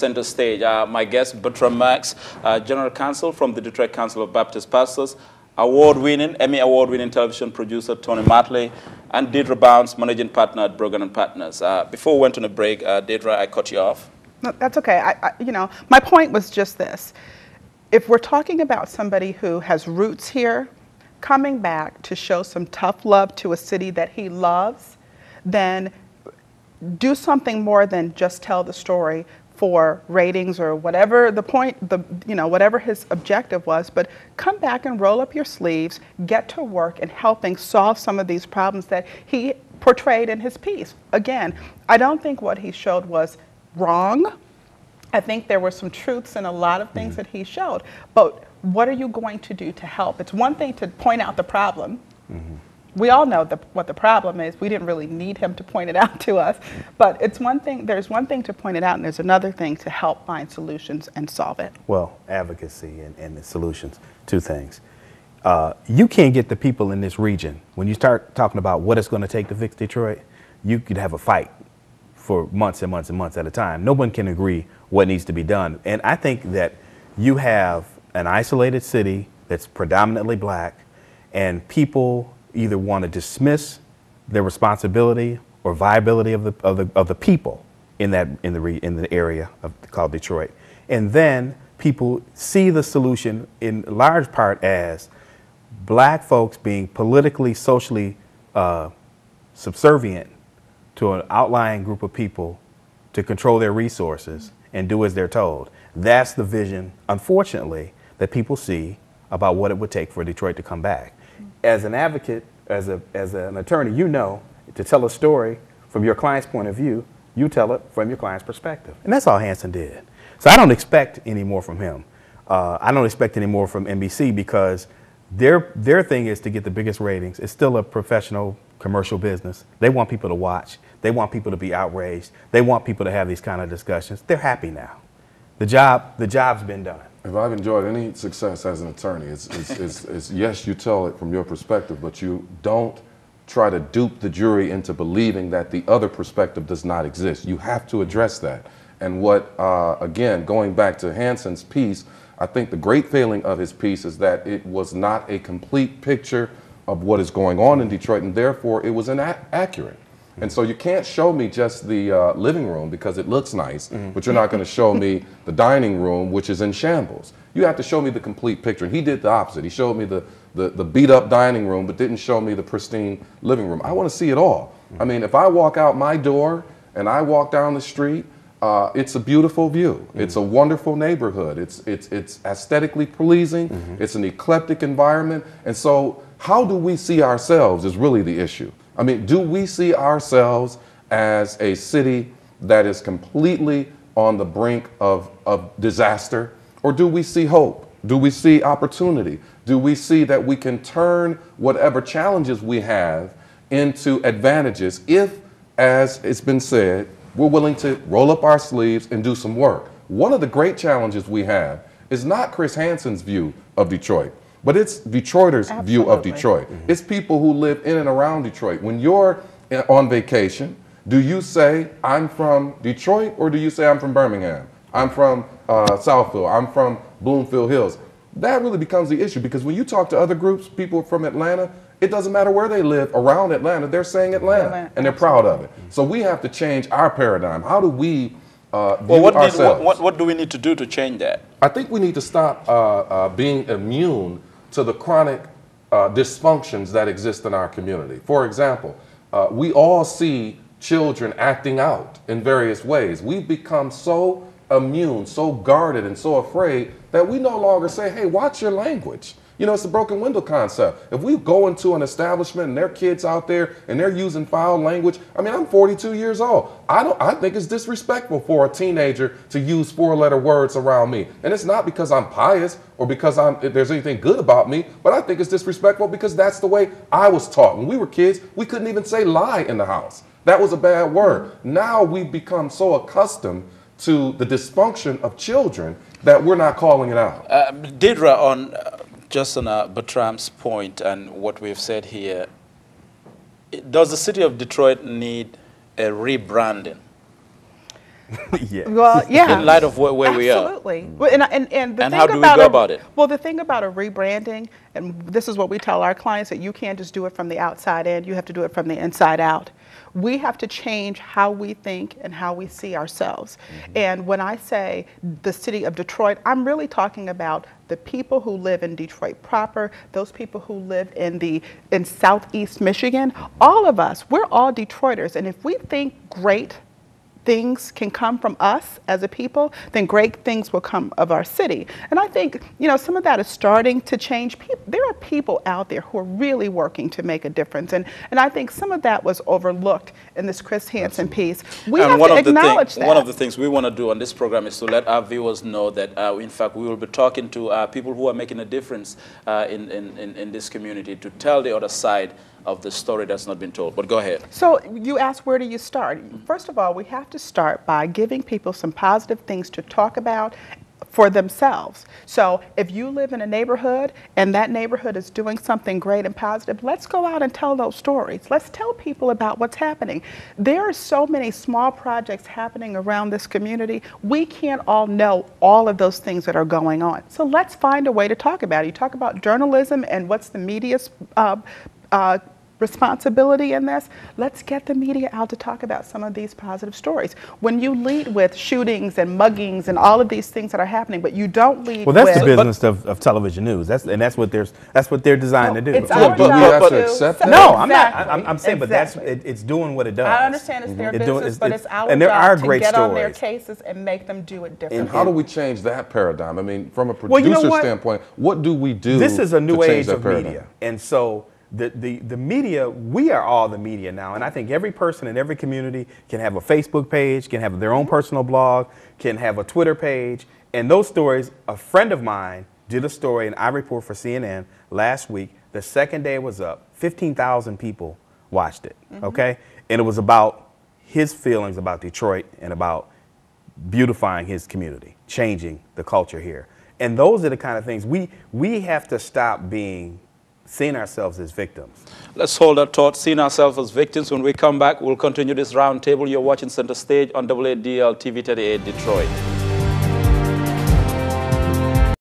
center stage. My guest, Bertram Max, General Counsel from the Detroit Council of Baptist Pastors, award-winning, Emmy award-winning television producer Tony Matley, and Deidre Bounds, Managing Partner at Brogan and Partners. Before we went on a break, Deidre, I cut you off. No, that's okay. You know, my point was just this. If we're talking about somebody who has roots here, coming back to show some tough love to a city that he loves, then do something more than just tell the story for ratings or whatever the point, whatever his objective was, but come back and roll up your sleeves, get to work in helping solve some of these problems that he portrayed in his piece. Again, I don't think what he showed was wrong. I think there were some truths in a lot of things that he showed, but what are you going to do to help? It's one thing to point out the problem. We all know what the problem is. We didn't really need him to point it out to us, but it's one thing. There's one thing to point it out, and there's another thing to help find solutions and solve it. Well, advocacy and the solutions, two things. You can't get the people in this region. When you start talking about what it's going to take to fix Detroit, you could have a fight for months and months and months at a time. No one can agree what needs to be done. And I think that you have an isolated city that's predominantly black, and people either want to dismiss their responsibility or viability of the people in the area called Detroit, and then people see the solution in large part as black folks being politically, socially subservient to an outlying group of people to control their resources and do as they're told. That's the vision, unfortunately, that people see about what it would take for Detroit to come back. As an advocate, as an attorney, you know, to tell a story from your client's point of view, you tell it from your client's perspective. And that's all Hanson did. So I don't expect any more from him. I don't expect any more from NBC because their thing is to get the biggest ratings. It's still a professional commercial business. They want people to watch. They want people to be outraged. They want people to have these kind of discussions. They're happy now. The job's been done. If I've enjoyed any success as an attorney, it's yes, you tell it from your perspective, but you don't try to dupe the jury into believing that the other perspective does not exist. You have to address that. And what, again, going back to Hanson's piece, I think the great failing of his piece is that it was not a complete picture of what is going on in Detroit, and therefore it was inaccurate. And so you can't show me just the living room because it looks nice, but you're not going to show me the dining room, which is in shambles. You have to show me the complete picture. And he did the opposite. He showed me the beat up dining room, but didn't show me the pristine living room. I want to see it all. I mean, if I walk out my door and I walk down the street, it's a beautiful view. It's a wonderful neighborhood. It's aesthetically pleasing. It's an eclectic environment. And so how do we see ourselves is really the issue. I mean, do we see ourselves as a city that is completely on the brink of disaster? Or do we see hope? Do we see opportunity? Do we see that we can turn whatever challenges we have into advantages if, as it's been said, we're willing to roll up our sleeves and do some work? One of the great challenges we have is not Chris Hanson's view of Detroit, but it's Detroiters' view of Detroit. It's people who live in and around Detroit. When you're on vacation, do you say, I'm from Detroit, or do you say, I'm from Birmingham? I'm from Southfield, I'm from Bloomfield Hills? That really becomes the issue, because when you talk to other groups, people from Atlanta, it doesn't matter where they live around Atlanta, they're saying Atlanta, and they're proud of it. So we have to change our paradigm. How do we view ourselves? What do we need to do to change that? I think we need to stop being immune to the chronic dysfunctions that exist in our community. For example, we all see children acting out in various ways. We've become so immune, so guarded, and so afraid that we no longer say, hey, watch your language. You know, it's the broken window concept. If we go into an establishment and there are kids out there and they're using foul language, I mean, I'm 42 years old. I think it's disrespectful for a teenager to use four-letter words around me. And it's not because I'm pious or because there's anything good about me, but I think it's disrespectful because that's the way I was taught. When we were kids, we couldn't even say lie in the house. That was a bad word. Now we've become so accustomed to the dysfunction of children that we're not calling it out. Deidre, on just on Bertram's point and what we've said here, does the city of Detroit need a rebranding? Yeah. Well, yeah. In light of where we are. Absolutely. Well, and the And thing how do we about go about it? Well, the thing about a rebranding, and this is what we tell our clients, that you can't just do it from the outside in, you have to do it from the inside out. We have to change how we think and how we see ourselves. And when I say the city of Detroit, I'm really talking about the people who live in Detroit proper, those people who live in Southeast Michigan. All of us, we're all Detroiters, and if we think great things can come from us as a people, then great things will come of our city. And I think, you know, some of that is starting to change. There are people out there who are really working to make a difference. And I think some of that was overlooked in this Chris Hansen piece. We have to acknowledge that. One of the things we want to do on this program is to let our viewers know that, in fact, we will be talking to people who are making a difference in this community, to tell the other side of the story that's not been told. But go ahead. So you asked, where do you start? First of all, we have to start by giving people some positive things to talk about for themselves. So if you live in a neighborhood and that neighborhood is doing something great and positive, let's go out and tell those stories. Let's tell people about what's happening. There are so many small projects happening around this community. We can't all know all of those things that are going on. So let's find a way to talk about it. You talk about journalism and what's the media's responsibility in this. Let's get the media out to talk about some of these positive stories. When you lead with shootings and muggings and all of these things that are happening, but you don't lead with... Well, that's the business of television news. That's what they're designed to do. It's But we have to accept that. No, Exactly. I'm saying, but Exactly. it's doing what it does. I understand it's their business, but it's our and there are job to great get on their stories. cases and make them do it differently. And how do we change that paradigm? I mean, from a Well, you know producer what? standpoint, what do we do? This is a new to change age that of paradigm? media, and so the media, we are all the media now, and I think every person in every community can have a Facebook page, can have their own personal blog, can have a Twitter page, and those stories. A friend of mine did a story, and I report for CNN last week. The second day it was up, 15,000 people watched it. Okay, and it was about his feelings about Detroit and about beautifying his community, changing the culture here. And those are the kind of things we have to stop seeing ourselves as victims. Let's hold that thought, seeing ourselves as victims. When we come back, we'll continue this roundtable. You're watching Center Stage on AADL TV 38 Detroit.